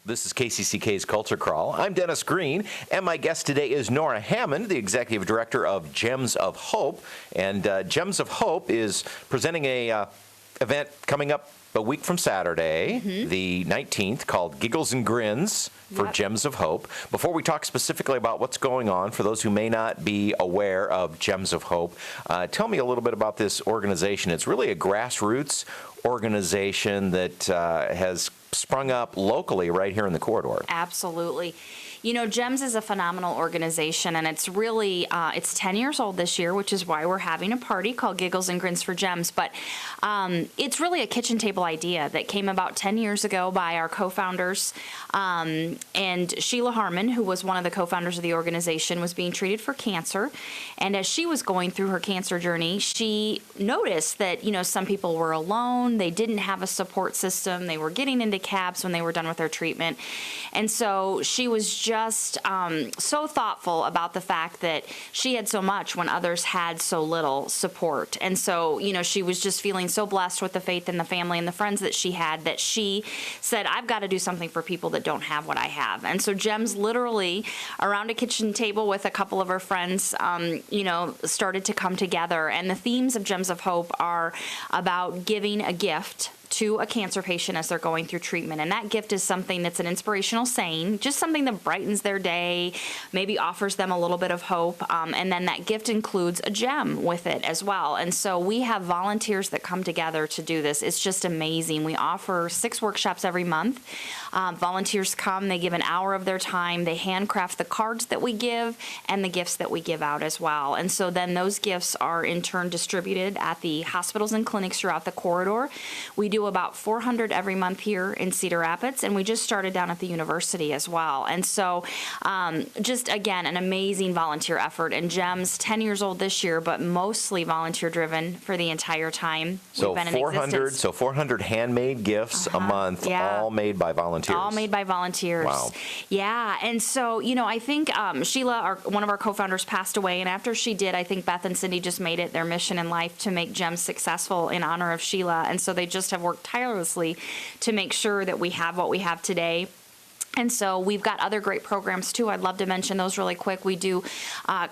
This is KCCK's Culture Crawl. I'm Dennis Green, and my guest today is Nora Hammond, the Executive Director of Gems of Hope. And Gems of Hope is presenting a event coming up a week from Saturday, the 19th, called Giggles Grins for Gems of Hope. Before we talk specifically about what's going on, for those who may not be aware of Gems of Hope, tell me a little bit about this organization. It's really a grassroots organization that has sprung up locally right here in the corridor. Absolutely. You know, GEMS is a phenomenal organization, and it's really, it's 10 years old this year, which is why we're having a party called Giggles and Grins for GEMS. But it's really a kitchen table idea that came about 10 years ago by our co-founders. And Sheila Harmon, who was one of the co-founders of the organization, was being treated for cancer. And as she was going through her cancer journey, she noticed that, you know, some people were alone. They didn't have a support system. They were getting into cabs when they were done with their treatment. And so she was just so thoughtful about the fact that she had so much when others had so little support. And so, you know, she was just feeling so blessed with the faith and the family and the friends that she had that she said, I've got to do something for people that don't have what I have. And so GEMS literally around a kitchen table with a couple of her friends, you know, started to come together. And the themes of Gems of Hope are about giving a gift to a cancer patient as they're going through treatment. And that gift is something that's an inspirational saying, just something that brightens their day, maybe offers them a little bit of hope. And then that gift includes a gem with it as well. And so we have volunteers that come together to do this. It's just amazing. We offer 6 workshops every month. Volunteers come, they give an hour of their time, they handcraft the cards that we give and the gifts that we give out as well. And so then those gifts are in turn distributed at the hospitals and clinics throughout the corridor. We do about 400 every month here in Cedar Rapids, and we just started down at the university as well. And so just, again, an amazing volunteer effort. And GEMS, 10 years old this year, but mostly volunteer-driven for the entire time So we've been in existence. So 400 handmade gifts a month, all made by volunteers. All made by volunteers. Wow. Yeah, and so, you know, I think Sheila, one of our co-founders, passed away, and after she did, I think Beth and Cindy just made it their mission in life to make GEMS successful in honor of Sheila, and so they just have worked tirelessly to make sure that we have what we have today. And so we've got other great programs, too. I'd love to mention those really quick. We do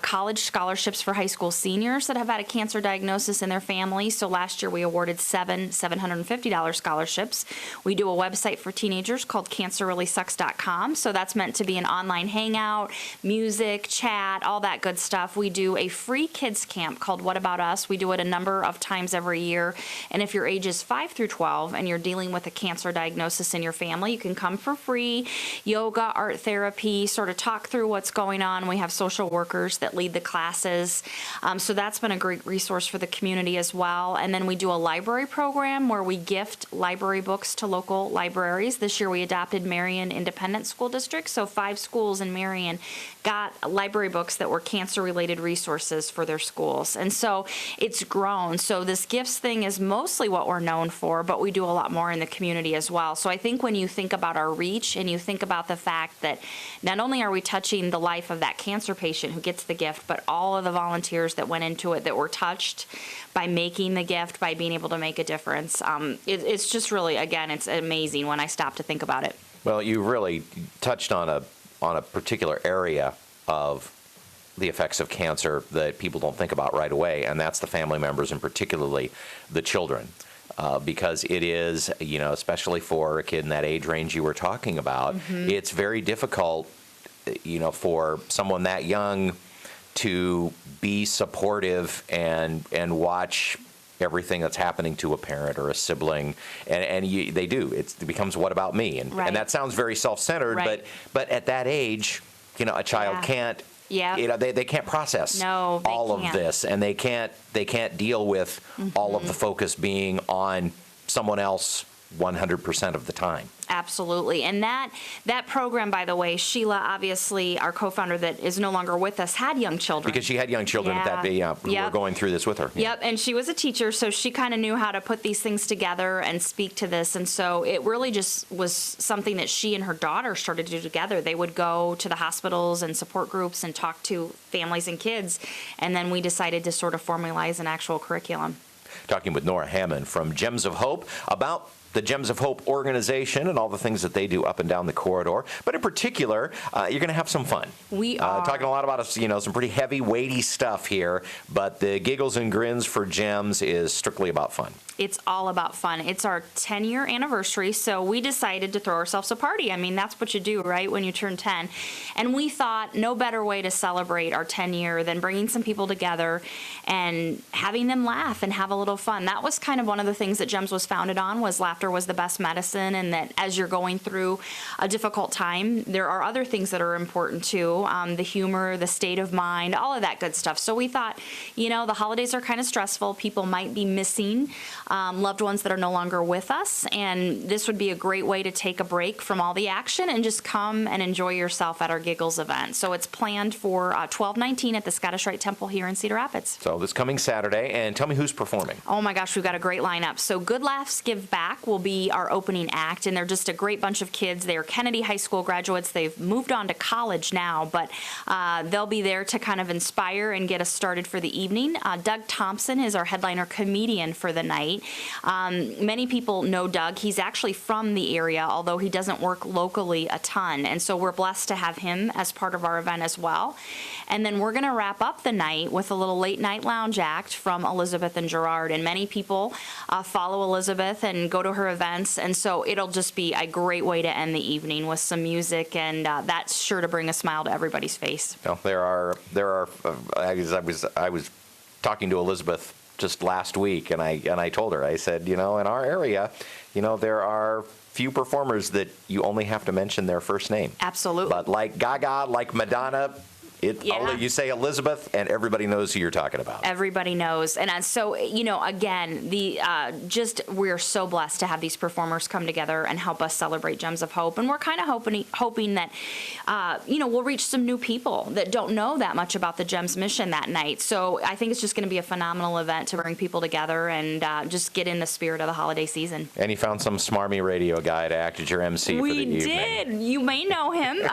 college scholarships for high school seniors that have had a cancer diagnosis in their family. So last year we awarded 7 $750 scholarships. We do a website for teenagers called cancerreallysucks.com. So that's meant to be an online hangout, music, chat, all that good stuff. We do a free kids camp called What About Us? We do it a number of times every year. And if your age is 5 through 12 and you're dealing with a cancer diagnosis in your family, you can come for free. Yoga, art therapy, sort of talk through what's going on. We have social workers that lead the classes. So that's been a great resource for the community as well. And then we do a library program where we gift library books to local libraries. This year we adopted Marion Independent School District. So 5 schools in Marion got library books that were cancer-related resources for their schools. And so it's grown. So this gifts thing is mostly what we're known for, but we do a lot more in the community as well. So I think when you think about our reach and you think about the fact that not only are we touching the life of that cancer patient who gets the gift, but all of the volunteers that went into it that were touched by making the gift, by being able to make a difference. It's just really, again, it's amazing when I stop to think about it. Well, you really touched on a particular area of the effects of cancer that people don't think about right away, and that's the family members and particularly the children. Because it is, you know, especially for a kid in that age range you were talking about, it's very difficult, you know, for someone that young to be supportive and watch everything that's happening to a parent or a sibling, and they do. It becomes what about me? And that sounds very self-centered, but at that age, you know, a child can't. Yeah, you know, they can't process all of this, and they can't deal with all of the focus being on someone else 100% of the time. Absolutely. And that program, by the way, Sheila, obviously, our co-founder that is no longer with us, had young children. Because she had young children at that age, who were going through this with her. Yep, and she was a teacher, so she kind of knew how to put these things together and speak to this. And so it really just was something that she and her daughter started to do together. They would go to the hospitals and support groups and talk to families and kids. And then we decided to sort of formalize an actual curriculum. Talking with Nora Hammond from Gems of Hope about the Gems of Hope organization and all the things that they do up and down the corridor. But in particular, you're going to have some fun. We are. Talking a lot about, some pretty heavy, weighty stuff here, but the Giggles and Grins for Gems is strictly about fun. It's all about fun. It's our 10-year anniversary, so we decided to throw ourselves a party. I mean, that's what you do, right, when you turn 10. And we thought no better way to celebrate our 10-year than bringing some people together and having them laugh and have a little fun. That was kind of one of the things that Gems was founded on, was laughter was the best medicine, and that as you're going through a difficult time, there are other things that are important too, the humor, the state of mind, all of that good stuff. So we thought, the holidays are kind of stressful. People might be missing loved ones that are no longer with us, and this would be a great way to take a break from all the action and just come and enjoy yourself at our Giggles event. So it's planned for 12/19 at the Scottish Rite Temple here in Cedar Rapids. So this coming Saturday, and tell me who's performing. Oh my gosh, we've got a great lineup. So Good Laughs Give Back will be our opening act, and they're just a great bunch of kids. They are Kennedy High School graduates. They've moved on to college now, but they'll be there to kind of inspire and get us started for the evening. Doug Thompson is our headliner comedian for the night. Many people know Doug. He's actually from the area, although he doesn't work locally a ton. And so we're blessed to have him as part of our event as well. And then we're going to wrap up the night with a little late night lounge act from Alisabeth and Gerard. And many people follow Elizabeth and go to her events. And so it'll just be a great way to end the evening with some music. And that's sure to bring a smile to everybody's face. Well, I was talking to Elizabeth just last week, and I told her, I said, in our area, there are few performers that you only have to mention their first name. Absolutely. But like Gaga, like Madonna, you say Elizabeth, and everybody knows who you're talking about. Everybody knows. And so, again, we're so blessed to have these performers come together and help us celebrate Gems of Hope. And we're kind of hoping that, we'll reach some new people that don't know that much about the Gems mission that night. So I think it's just going to be a phenomenal event to bring people together and just get in the spirit of the holiday season. And you found some smarmy radio guy to act as your MC for the evening. We did. You may know him.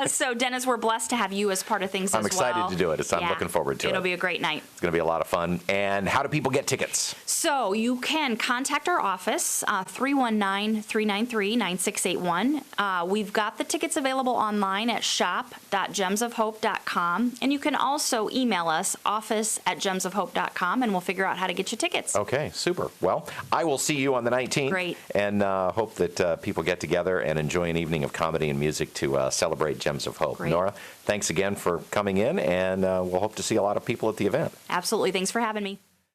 So, Dennis, we're blessed to have you as part of things I'm as excited well. to do it. I'm looking forward to it. It'll be a great night. It's going to be a lot of fun. And how do people get tickets? So you can contact our office, 319-393-9681. We've got the tickets available online at shop.gemsofhope.com. And you can also email us, office@gemsofhope.com, and we'll figure out how to get you tickets. Okay, super. Well, I will see you on the 19th. Great. And hope that people get together and enjoy an evening of comedy and music to celebrate Gems of Hope. Great. Nora, thanks again for coming in, and we'll hope to see a lot of people at the event. Absolutely. Thanks for having me.